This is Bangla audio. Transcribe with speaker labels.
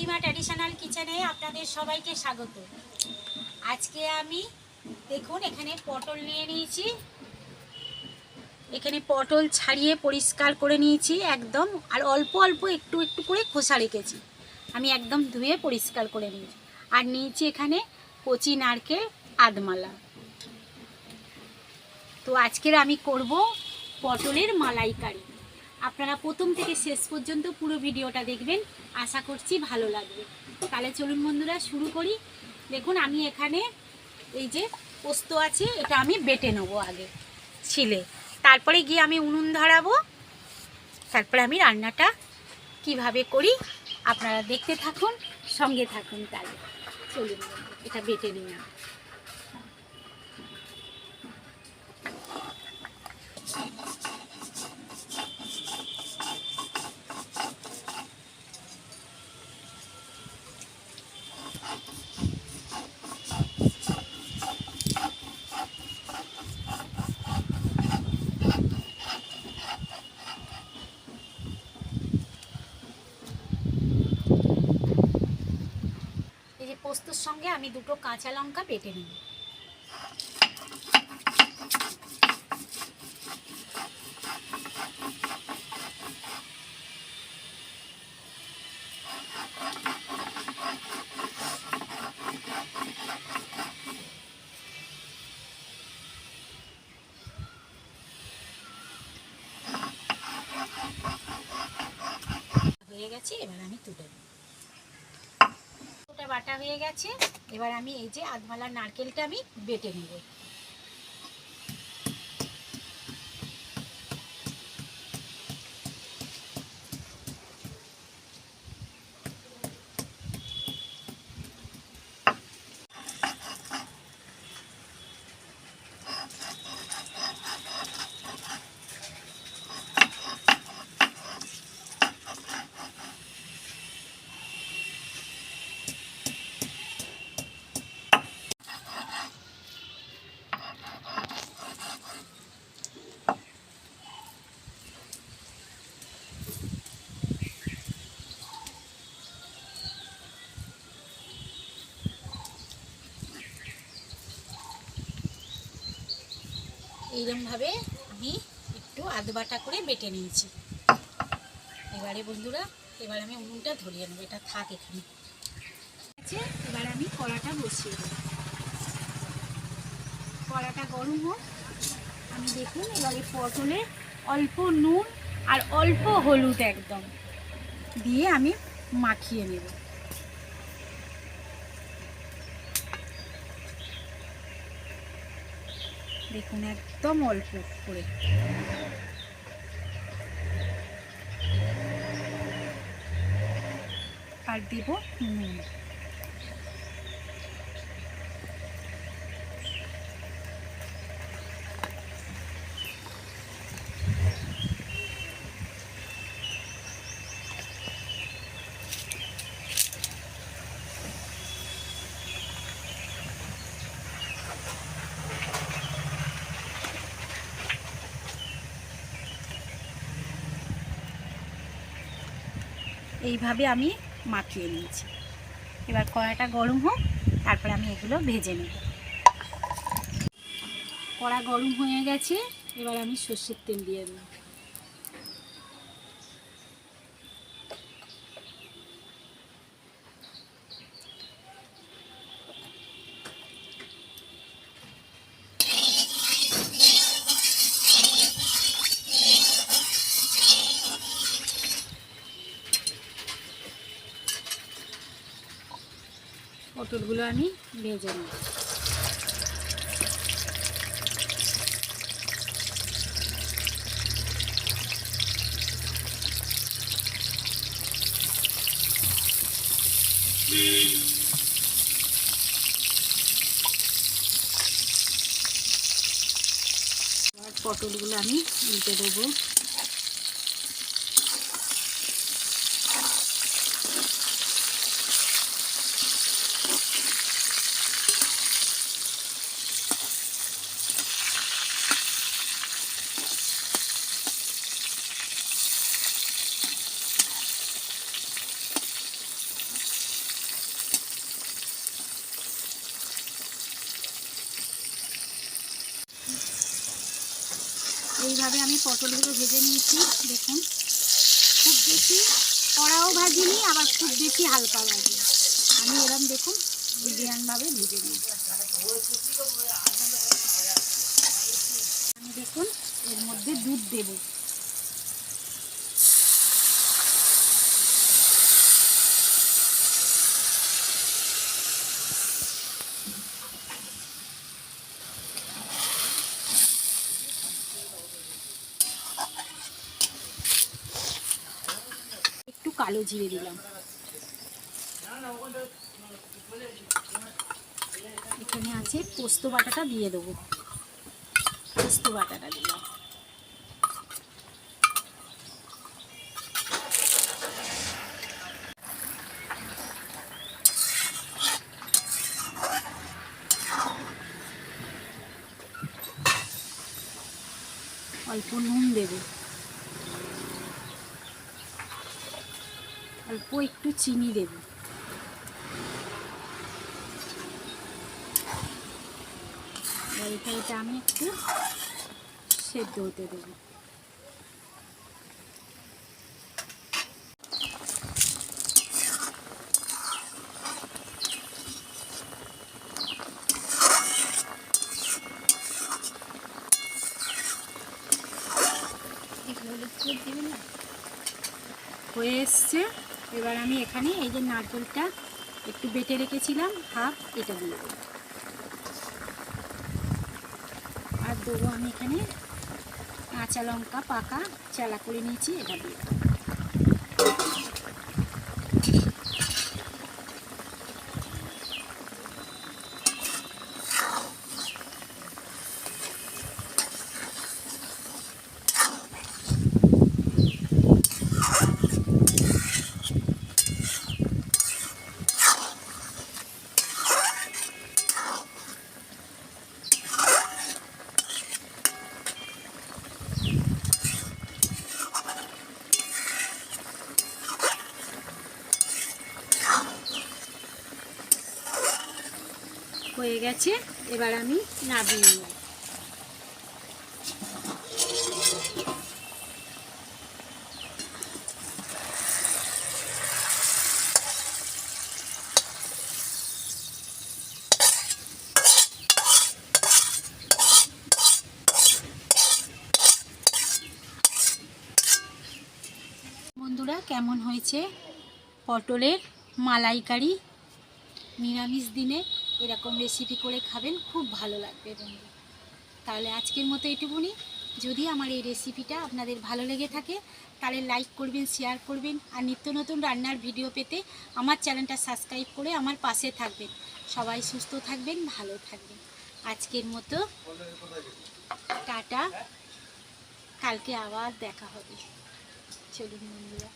Speaker 1: প্রতিমা ট্র্যাডিশনাল কিচেনে আপনাদের সবাইকে স্বাগত। আজকে আমি দেখুন এখানে পটল নিয়ে নিয়েছি। এখানে পটল ছাড়িয়ে পরিষ্কার করে নিয়েছি একদম, আর অল্প অল্প একটু একটু করে খোসা রেখেছি। আমি একদম ধুয়ে পরিষ্কার করে নিয়েছি। আর নিয়েছি এখানে কচি নারকেল আধমালা। তো আজকের আমি করব পটলের মালাইকারি। আপনারা প্রথম থেকে শেষ পর্যন্ত পুরো ভিডিওটা দেখবেন, আশা করছি ভালো লাগবে। তাহলে চলুন বন্ধুরা শুরু করি। দেখুন আমি এখানে এই যে পোস্ত আছে, এটা আমি বেটে নেবো আগে ছিলে, তারপরে গিয়ে আমি উনুন ধরাবো। তারপরে আমি রান্নাটা কিভাবে করি আপনারা দেখতে থাকুন, সঙ্গে থাকুন। তাহলে চলুন এটা বেটে নিই। এই যে পোস্তর সঙ্গে আমি দুটো কাঁচা লঙ্কা বেটে নেব। হয়ে গেছে, এবার আমি তুলে নেব। ওটা বাটা হয়ে গেছে, এবার আমি এই যে আধমালার নারকেলটা আমি বেটে নেব। এইরকমভাবে আমি একটু আধবাটা করে বেটে নিয়েছি। এবারে বন্ধুরা, এবার আমি উনুনটা ধরিয়ে নেব, এটা থাক এখানে। এবার আমি কড়াটা বসিয়ে দেব। কড়াটা গরম হোক। আমি দেখুন এবারে পটলে অল্প নুন আর অল্প হলুদ একদম দিয়ে আমি মাখিয়ে নেব। দেখুন একদম অল্প করে। আর দেব নুন। এইভাবে আমি মাখিয়ে নিয়েছি। এবার কড়াটা গরম হোক, তারপরে আমি এগুলো ভেজে নেব। কড়া গরম হয়ে গেছে, এবার আমি সর্ষের তেল দিয়ে দেব। পটলগুলো আমি ভেজে নেব। পটলগুলো আমি উল্টে দেবো। এইভাবে আমি পটলগুলো ভেজে নিয়েছি। দেখুন, খুব বেশি কড়াও ভাজিনি, আবার খুব বেশি হালকা ভাজি, আমি এরকম দেখুন মিডিয়ামভাবে ভেজে নিয়েছি। আমি দেখুন এর মধ্যে দুধ দেব। একটু কালো জিরে দিলাম। এখানে আছে পোস্ত বাটাটা দিয়ে দেবো। পোস্ত বাটাটা দিলাম। অল্প নুন দেব, অল্প একটু চিনি দেব। এটা আমি একটু সেদ্ধ হতে দেবো। হয়ে এসছে। এবার আমি এখানে এই যে নারকেলটা একটু বেটে রেখেছিলাম হাফ, এটা দিয়ে দেবো। আর দেবো আমি এখানে কাঁচা লঙ্কা পাকা চালা করে নিয়েছি, এটা দিয়ে দেবো। হয়ে গেছে, এবার আমি নামিয়ে নেব। বন্ধুরা, কেমন হয়েছে পটলের মালাইকারি? নিরামিষ দিনে এরকম রেসিপি করে খাবেন, খুব ভালো লাগবে বন্ধু। তাহলে আজকের মতো এটুকুনি। যদি আমার এই রেসিপিটা আপনাদের ভালো লেগে থাকে তাহলে লাইক করবেন, শেয়ার করবেন, আর নিত্য নতুন রান্নার ভিডিও পেতে আমার চ্যানেলটা সাবস্ক্রাইব করে আমার পাশে থাকবেন। সবাই সুস্থ থাকবেন, ভালো থাকবেন। আজকের মতো টাটা, কালকে আবার দেখা হবে। চলুন বন্ধুরা।